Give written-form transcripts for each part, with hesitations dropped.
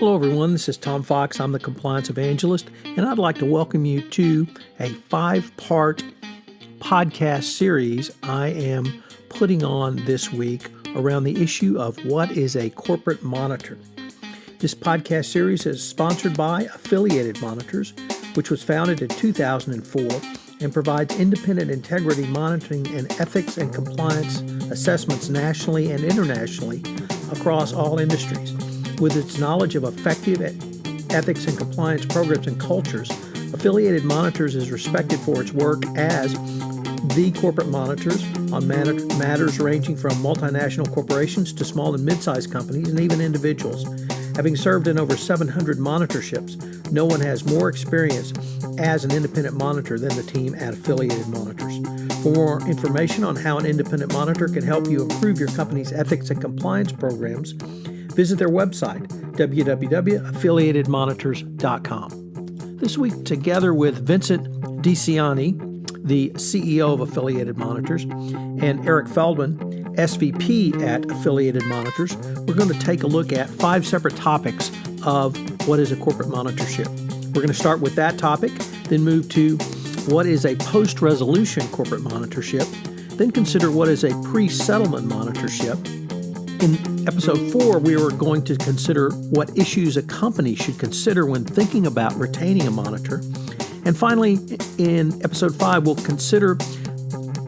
Hello, everyone. This is Tom Fox. I'm the Compliance Evangelist, and I'd like to welcome you to a 5-part podcast series I am putting on this week around the issue of what is a corporate monitor. This podcast series is sponsored by Affiliated Monitors, which was founded in 2004 and provides independent integrity monitoring and ethics and compliance assessments nationally and internationally across all industries. With its knowledge of effective ethics and compliance programs and cultures, Affiliated Monitors is respected for its work as the corporate monitors on matters ranging from multinational corporations to small and mid-sized companies and even individuals. Having served in over 700 monitorships, no one has more experience as an independent monitor than the team at Affiliated Monitors. For more information on how an independent monitor can help you improve your company's ethics and compliance programs, visit their website, www.affiliatedmonitors.com. This week, together with Vincent DiCianni, the CEO of Affiliated Monitors, and Eric Feldman, SVP at Affiliated Monitors, we're going to take a look at 5 separate topics of what is a corporate monitorship. We're going to start with that topic, then move to what is a post-resolution corporate monitorship, then consider what is a pre-settlement monitorship. In episode 4, we are going to consider what issues a company should consider when thinking about retaining a monitor. And finally, in episode 5, we'll consider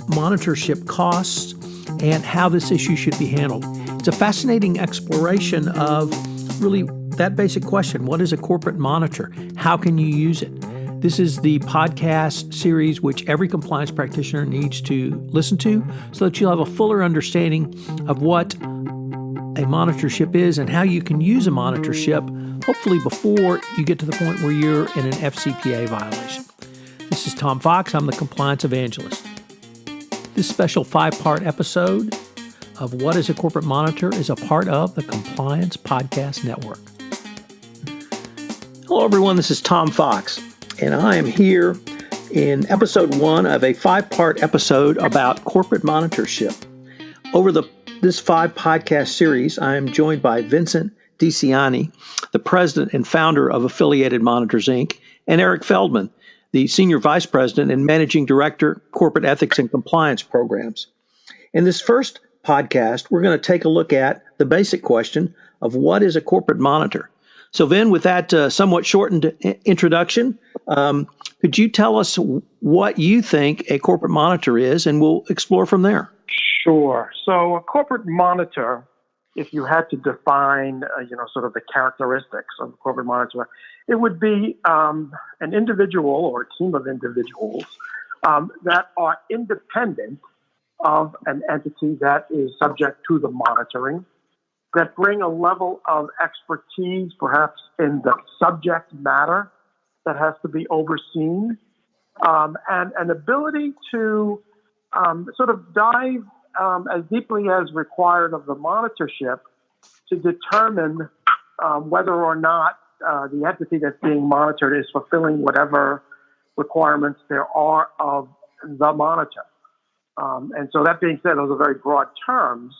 monitorship costs and how this issue should be handled. It's a fascinating exploration of really that basic question: what is a corporate monitor? How can you use it? This is the podcast series which every compliance practitioner needs to listen to so that you'll have a fuller understanding of what a monitorship is and how you can use a monitorship, hopefully before you get to the point where you're in an FCPA violation. This is Tom Fox. I'm the Compliance Evangelist. This special 5-part episode of What is a Corporate Monitor is a part of the Compliance Podcast Network. Hello, everyone. This is Tom Fox, and I am here in episode 1 of a 5-part episode about corporate monitorship. Over this 5-podcast series, I am joined by Vincent DiCianni, the president and founder of Affiliated Monitors, Inc., and Eric Feldman, the senior vice president and managing director, corporate ethics and compliance programs. In this first podcast, we're going to take a look at the basic question of what is a corporate monitor. So, Vin, with that somewhat shortened introduction, could you tell us what you think a corporate monitor is, and we'll explore from there. Sure. So a corporate monitor, if you had to define, sort of the characteristics of a corporate monitor, it would be an individual or a team of individuals that are independent of an entity that is subject to the monitoring, that bring a level of expertise, perhaps in the subject matter that has to be overseen, and an ability to sort of dive as deeply as required of the monitorship to determine whether or not the entity that's being monitored is fulfilling whatever requirements there are of the monitor. And so that being said, those are very broad terms,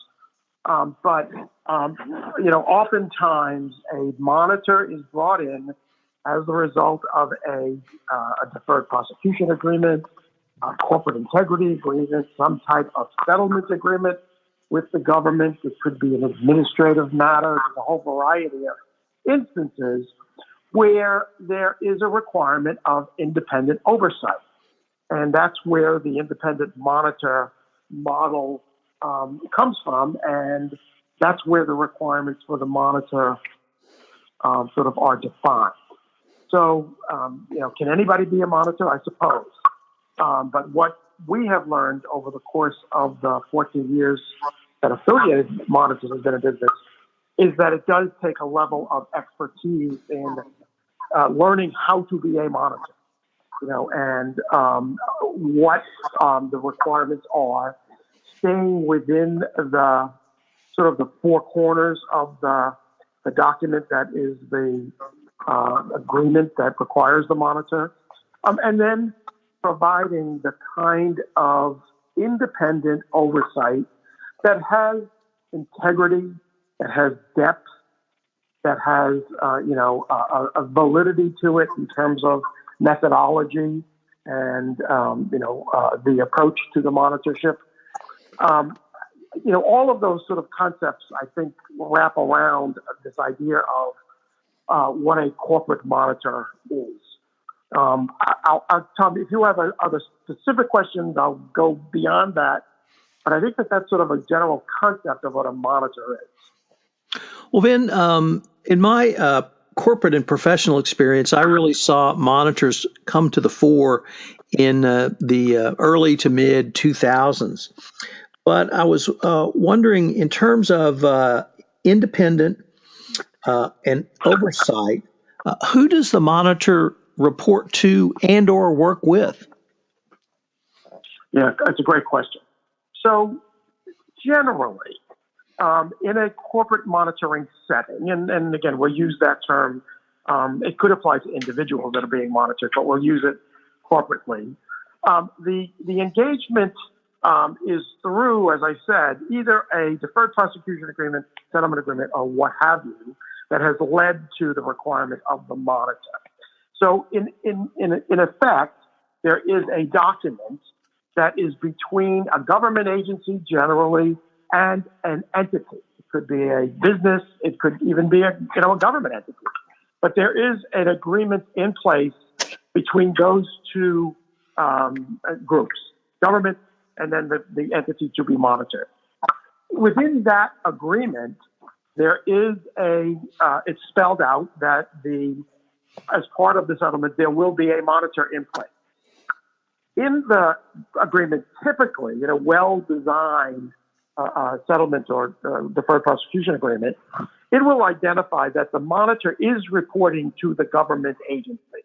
but oftentimes a monitor is brought in as the result of a deferred prosecution agreement, a corporate integrity agreement, some type of settlement agreement with the government. It could be an administrative matter, a whole variety of instances where there is a requirement of independent oversight. And that's where the independent monitor model comes from, and that's where the requirements for the monitor sort of are defined. So, can anybody be a monitor? I suppose. But what we have learned over the course of the 14 years that Affiliated Monitors has been in business is that it does take a level of expertise in learning how to be a monitor, and what the requirements are, staying within the sort of the 4 corners of the document that is the agreement that requires the monitor, and then providing the kind of independent oversight that has integrity, that has depth, that has, a validity to it in terms of methodology and, the approach to the monitorship. All of those sort of concepts, I think, wrap around this idea of what a corporate monitor is. Tom, if you have other specific questions, I'll go beyond that. But I think that's sort of a general concept of what a monitor is. Well, Vin, in my corporate and professional experience, I really saw monitors come to the fore in the early to mid 2000s. But I was wondering, in terms of independent and oversight, who does the monitor report to and or work with? Yeah, that's a great question. So generally, in a corporate monitoring setting, and again, we'll use that term, it could apply to individuals that are being monitored, but we'll use it corporately. The engagement is through, as I said, either a deferred prosecution agreement, settlement agreement, or what have you, that has led to the requirement of the monitor. So in effect, there is a document that is between a government agency generally and an entity. It could be a business, it could even be a government entity. But there is an agreement in place between those two groups, government and then the entity to be monitored. Within that agreement, there is it's spelled out that as part of the settlement, there will be a monitor in place. In the agreement, typically, well-designed settlement or deferred prosecution agreement, it will identify that the monitor is reporting to the government agency.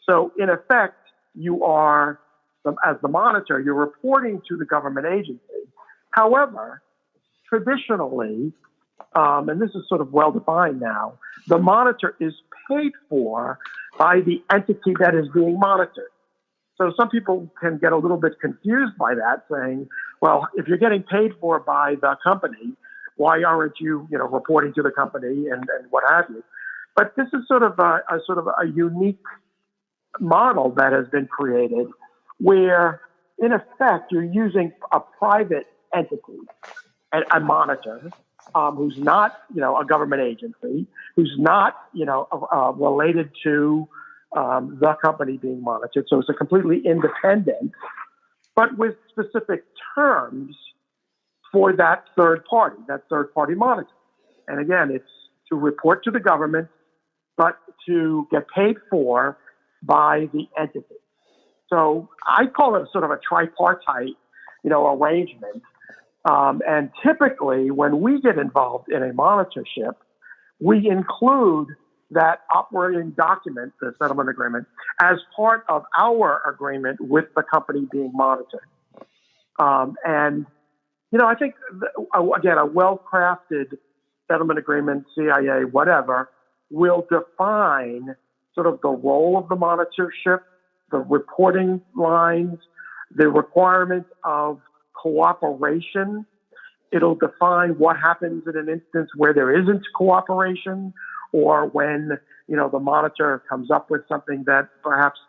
So, in effect, you are, as the monitor, you're reporting to the government agency. However, traditionally, and this is sort of well-defined now, the monitor is paid for by the entity that is being monitored. So some people can get a little bit confused by that, saying, well, if you're getting paid for by the company, why aren't you, reporting to the company and what have you? But this is sort of a unique model that has been created where, in effect, you're using a private entity, a monitor, who's not, a government agency, who's not, related to the company being monitored. So it's a completely independent, but with specific terms for that third party monitor. And again, it's to report to the government, but to get paid for by the entity. So I call it sort of a tripartite, arrangement. And typically when we get involved in a monitorship, we include that operating document, the settlement agreement, as part of our agreement with the company being monitored. I think, again, a well-crafted settlement agreement, CIA, whatever, will define sort of the role of the monitorship, the reporting lines, the requirement of cooperation. It'll define what happens in an instance where there isn't cooperation, or when, the monitor comes up with something that perhaps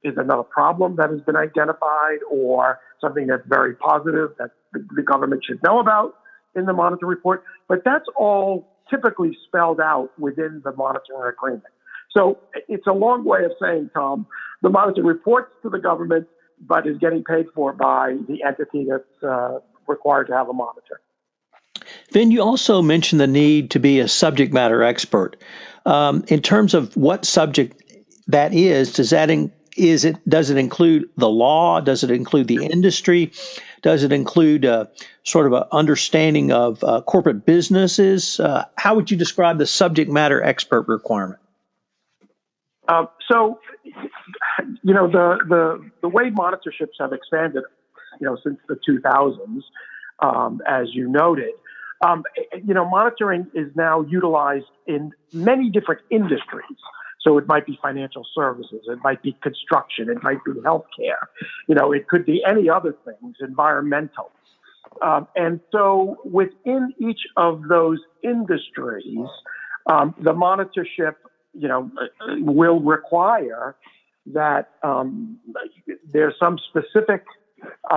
is another problem that has been identified, or something that's very positive that the government should know about in the monitor report. But that's all typically spelled out within the monitoring agreement. So it's a long way of saying, Tom, the monitor reports to the government, but is getting paid for by the entity that's required to have a monitor. Vin, you also mentioned the need to be a subject matter expert. In terms of what subject that is, does it include the law? Does it include the industry? Does it include sort of an understanding of corporate businesses? How would you describe the subject matter expert requirement? The way monitorships have expanded, since the 2000s, as you noted, monitoring is now utilized in many different industries. So it might be financial services, it might be construction, it might be healthcare, it could be any other things, environmental. And so within each of those industries, The monitorship, will require that there's some specific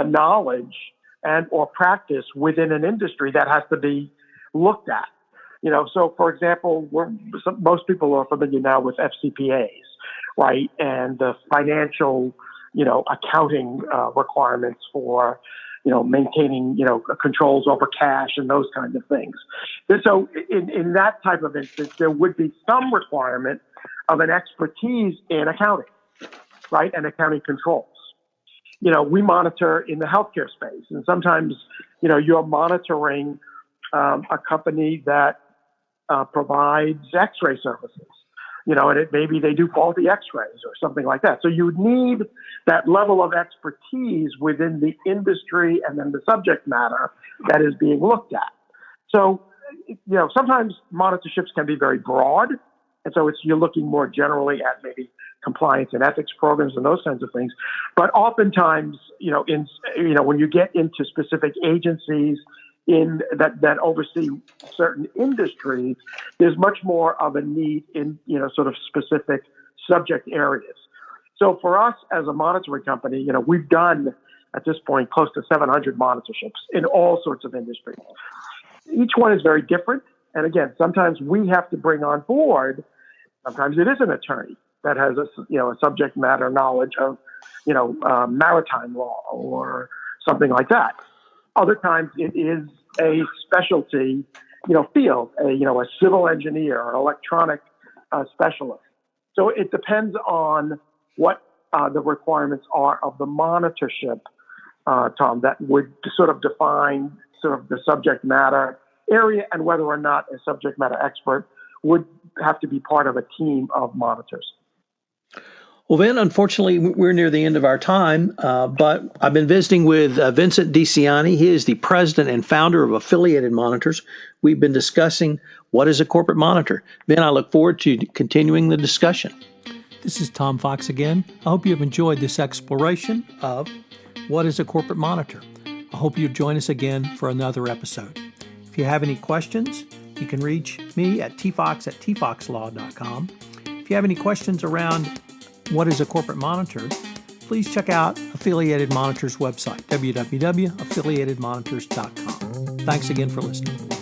knowledge and or practice within an industry that has to be looked at. So for example, most people are familiar now with FCPAs, right? And the financial, accounting requirements for, maintaining, controls over cash and those kinds of things. And so in that type of instance, there would be some requirement of an expertise in accounting, right? And accounting controls. We monitor in the healthcare space, and sometimes, you're monitoring a company that provides X-ray services, and maybe they do faulty X-rays or something like that. So you need that level of expertise within the industry and then the subject matter that is being looked at. So, sometimes monitorships can be very broad. And so you're looking more generally at maybe compliance and ethics programs and those kinds of things. But oftentimes, when you get into specific agencies that oversee certain industries, there's much more of a need in, sort of specific subject areas. So for us as a monitoring company, we've done at this point close to 700 monitorships in all sorts of industries. Each one is very different. And again, sometimes we have to bring on board, sometimes it is an attorney that has a subject matter knowledge of, maritime law or something like that. Other times it is a specialty, field, a civil engineer or electronic specialist. So it depends on what the requirements are of the monitorship, Tom, that would sort of define sort of the subject matter area and whether or not a subject matter expert would have to be part of a team of monitors. Well, Vin, unfortunately, we're near the end of our time, but I've been visiting with Vincent DiCianni. He is the president and founder of Affiliated Monitors. We've been discussing what is a corporate monitor. Vin, I look forward to continuing the discussion. This is Tom Fox again. I hope you have enjoyed this exploration of what is a corporate monitor. I hope you join us again for another episode. If you have any questions, you can reach me at tfox@tfoxlaw.com. If you have any questions around what is a corporate monitor, please check out Affiliated Monitors website, www.affiliatedmonitors.com. Thanks again for listening.